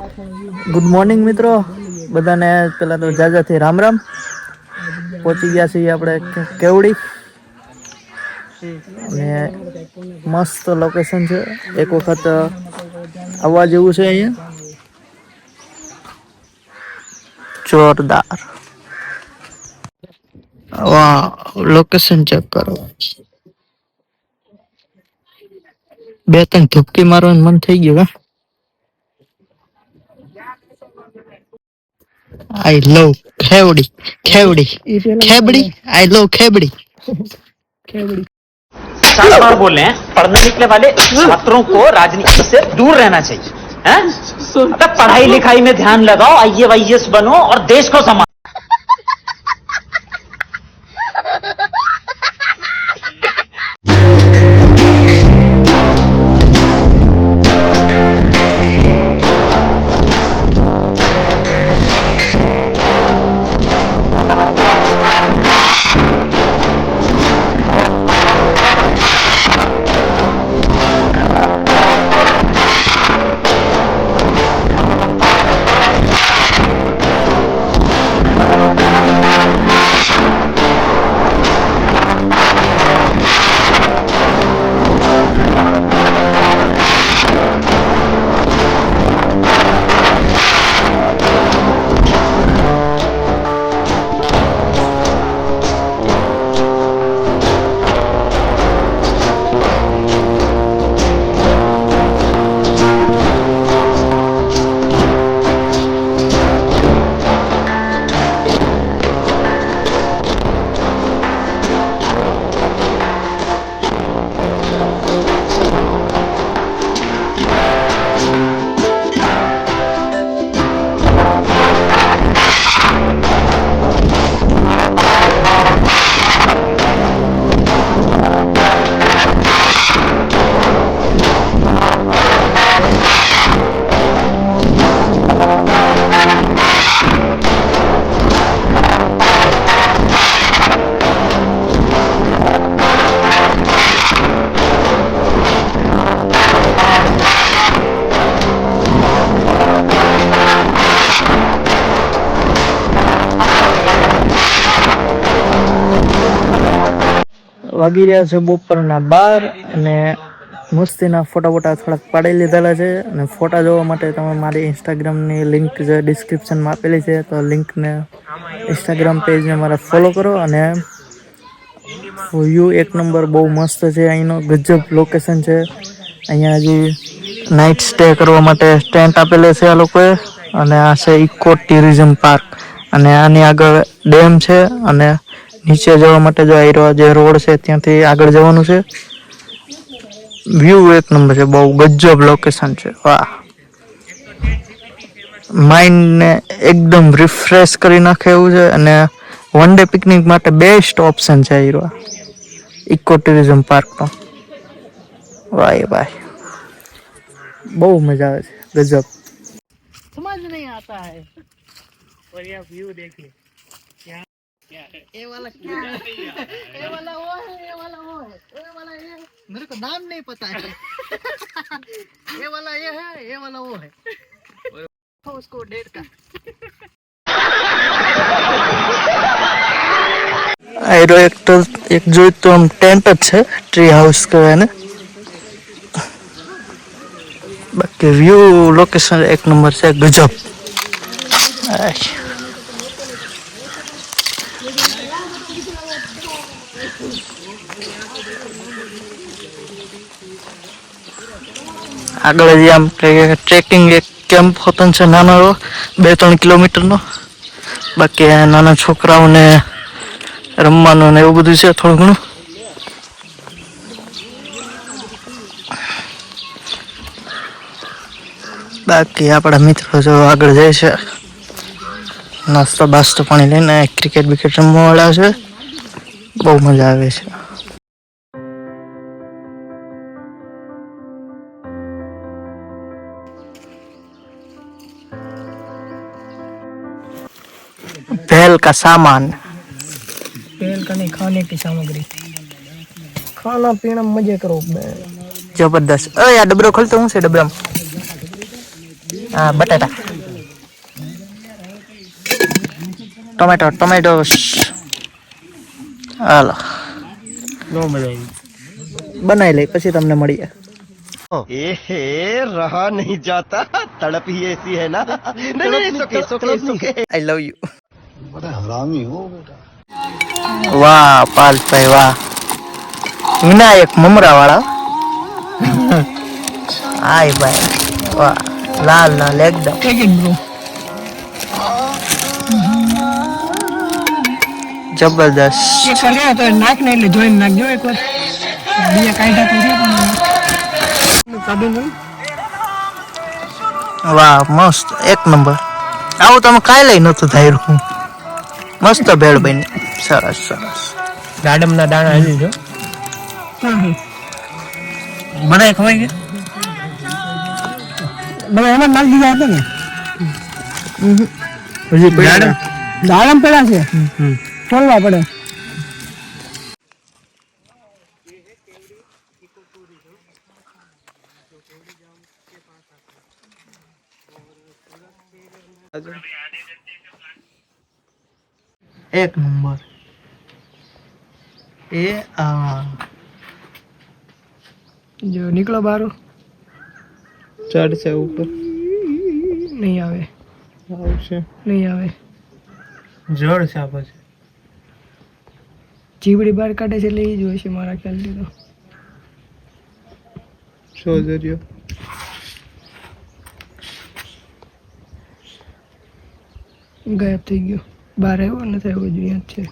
Good morning મિત્રો, બધાને પેલા તો જાજાથી રામ રામ. પહોંચી ગયા છીએ આપણે કેવડી અને મસ્ત લોકેશન છે. એક વખત આવવા જેવું છે. અહીંયા જોરદાર વાહ, લોકેશન ચેક કરો. બે ત્રણ ધુપકી મારવાનું મન થઈ ગયું. આઈ લવ ખેવડી ખેવડી ખેબડી આઈ લવ ખેબડી ખેબડી. 7 बार बोले हैं पढ़ने निकले वाले छात्रों को राजनीति से दूर रहना चाहिए हैं? अबे पढ़ाई लिखाई में ध्यान लगाओ, आईएएस बनो और देश को संभालो. વાગી રહ્યા છે બપોરના 12 અને મસ્તીના ફોટા થોડાક પાડી લીધેલા છે. અને ફોટા જોવા માટે તમે મારી ઇન્સ્ટાગ્રામની લિંક જે ડિસ્ક્રિપ્શનમાં આપેલી છે, તો લિંકને ઇન્સ્ટાગ્રામ પેજને મારા ફોલો કરો. અને વ્યૂ એક નંબર, બહુ મસ્ત છે. અહીંનો ગજબ લોકેશન છે. અહીંયા હજી નાઇટ સ્ટે કરવા માટે ટેન્ટ આપેલી છે આ લોકોએ. અને આ છે ઇકો ટુરિઝમ પાર્ક. અને આની આગળ ડેમ છે. અને નીચે જવા માટે જે રોડ છે ત્યાંથી આગળ જવાનું છે. વ્યૂ એક નંબર છે, બહુ ગજબ લોકેશન છે. વાહ, માઇન્ડને એકદમ રિફ્રેશ કરી નાખે એવું છે. અને વન ડે પિકનિક માટે બેસ્ટ ઓપ્શન છે ઇકો ટુરિઝમ પાર્કનો. વાહ ભાઈ, બહુ મજા આવે છે. ગજબ. સમજ નહીં આતા હૈ और ये व्यू देखिए, ये वाला क्या है? ये वाला वो है, ये वाला वो है, ये वाला ये है। मेरे को नाम नहीं पता है। ये वाला ये है, ये वाला वो है। उसको डेट का आयरो एक जो तो हम टेंट है, ट्री हाउस कहेवाय ने. बाकी व्यू लोकेशन एक नंबर से गजब. આગળ જે આમ ટ્રેકિંગ એક કેમ્પ હોતો છે નાનો 2-3 કિલોમીટરનો. બાકી નાના છોકરાઓને રમવાનું ને એવું બધું છે થોડું ઘણું. બાકી આપણા મિત્રો જો આગળ જાય છે, નાસ્તો બાસ્તો પાણી લઈને. ક્રિકેટ બિકેટ રમવા વાળા છે, બહુ મજા આવે છે. पहल का सामान, पहल का नहीं, खाने की सामग्री, खाना पीना मजे करो जबरदस्त. आ डबरो खोलते हूँ से डबरा હા બટાટા ટોમેટો હાલો નો મજા બનાવી લઈ પછી તમને મળીએ एहे रहा नहीं जाता तड़प ही ऐसी है ना नहीं सुके આઈ લવ યુ बड़ा हरामी हो बेटा વાહ પાલભાઈ વાહ વિનાયક મમરા વાળા આય ભાઈ વાહ લાલ લાલ એકદમ જબરદસ્ત નાખ ને એટલે જોઈને નાખજો એક વાર બીજા કાઢ્યા વાહ મસ્ત એક નંબર આવું તમે કાંઈ લઈ નતું ધાર્યું મસ્ત ભેળ બની સરસ સરસ દાડમ ના દાણા હજી જો બનાય ખવાય કે બધા એમાં નાખી દીધા હતા ને હજી દાડમ પેલા છે છોલવા પડે એક નંબર એ આ જો નીકળો બારો ચડશે ઉપર નહીં આવે આવશે નહીં આવે જળ છે પછી જીવડી બહાર કાઢે છે એટલે એ જ હોય છે મારા ખ્યાલથી તો સોજર્યો ગાયબ થઈ ગયો બહાર આવ્યો નથી આવ્યો જોઈએ જ છે